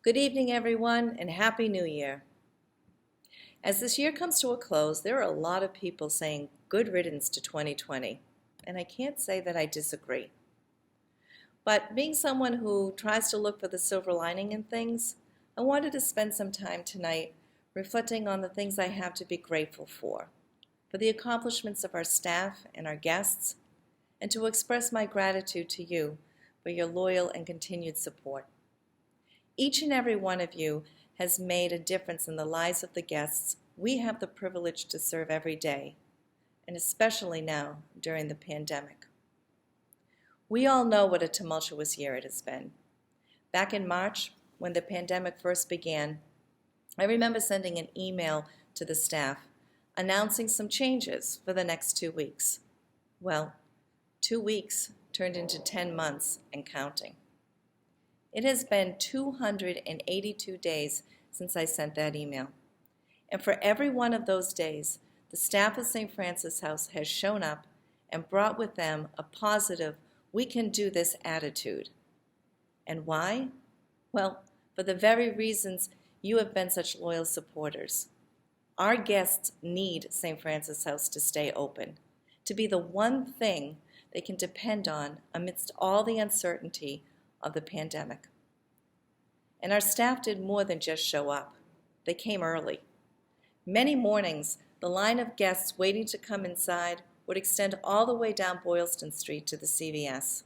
Good evening, everyone, and Happy New Year. As this year comes to a close, there are a lot of people saying good riddance to 2020, and I can't say that I disagree. But being someone who tries to look for the silver lining in things, I wanted to spend some time tonight reflecting on the things I have to be grateful for the accomplishments of our staff and our guests, and to express my gratitude to you for your loyal and continued support. Each and every one of you has made a difference in the lives of the guests we have the privilege to serve every day, and especially now during the pandemic. We all know what a tumultuous year it has been. Back in March, when the pandemic first began, I remember sending an email to the staff announcing some changes for the next 2 weeks. Well, 2 weeks turned into 10 months and counting. It has been 282 days since I sent that email. And for every one of those days, the staff of St. Francis House has shown up and brought with them a positive, we can do this attitude. And why? Well, for the very reasons you have been such loyal supporters. Our guests need St. Francis House to stay open, to be the one thing they can depend on amidst all the uncertainty of the pandemic. And our staff did more than just show up. They came early. Many mornings, the line of guests waiting to come inside would extend all the way down Boylston Street to the CVS.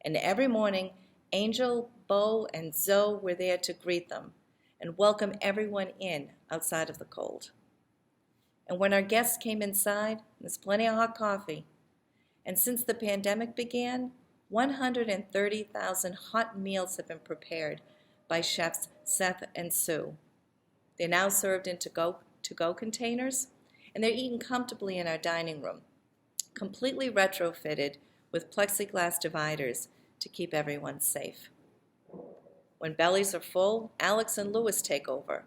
And every morning, Angel, Bo, and Zoe were there to greet them and welcome everyone in outside of the cold. And when our guests came inside, there's plenty of hot coffee. And since the pandemic began, 130,000 hot meals have been prepared by chefs Seth and Sue. They're now served in to-go containers, and they're eaten comfortably in our dining room, completely retrofitted with plexiglass dividers to keep everyone safe. When bellies are full, Alex and Louis take over,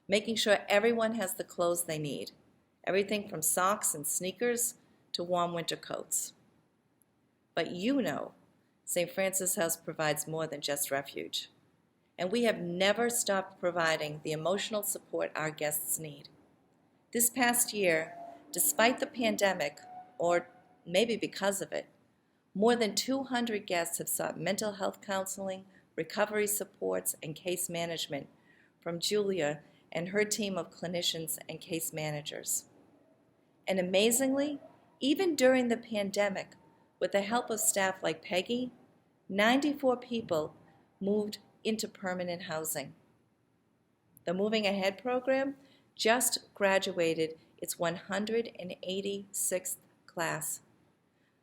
making sure everyone has the clothes they need, everything from socks and sneakers to warm winter coats. But you know, St. Francis House provides more than just refuge. And we have never stopped providing the emotional support our guests need. This past year, despite the pandemic, or maybe because of it, more than 200 guests have sought mental health counseling, recovery supports, and case management from Julia and her team of clinicians and case managers. And amazingly, even during the pandemic, with the help of staff like Peggy, 94 people moved into permanent housing. The Moving Ahead program just graduated its 186th class.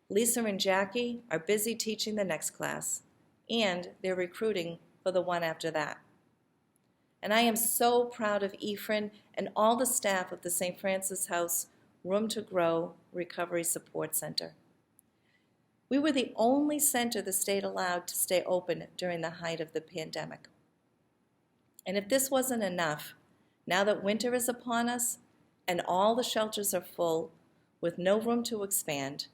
Lisa and Jackie are busy teaching the next class, and they're recruiting for the one after that. And I am so proud of Ephraim and all the staff of the St. Francis House Room to Grow Recovery Support Center. We were the only center the state allowed to stay open during the height of the pandemic. And if this wasn't enough, now that winter is upon us and all the shelters are full with no room to expand,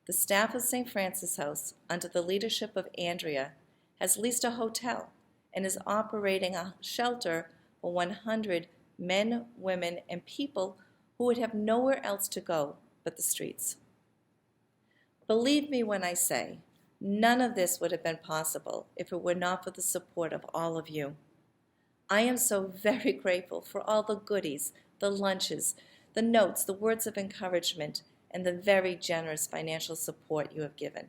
the staff of St. Francis House, under the leadership of Andrea, has leased a hotel and is operating a shelter for 100 men, women, and people who would have nowhere else to go but the streets. Believe me when I say, none of this would have been possible if it were not for the support of all of you. I am so very grateful for all the goodies, the lunches, the notes, the words of encouragement, and the very generous financial support you have given.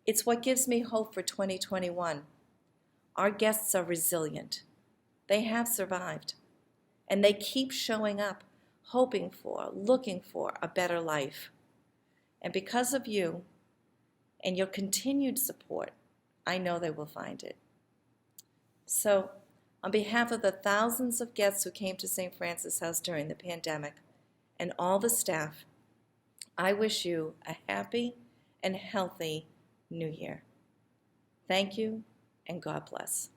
It's what gives me hope for 2021. Our guests are resilient. They have survived, and they keep showing up, hoping for, looking for a better life. And because of you and your continued support, I know they will find it. So, on behalf of the thousands of guests who came to St. Francis House during the pandemic and all the staff, I wish you a happy and healthy New Year. Thank you, and God bless.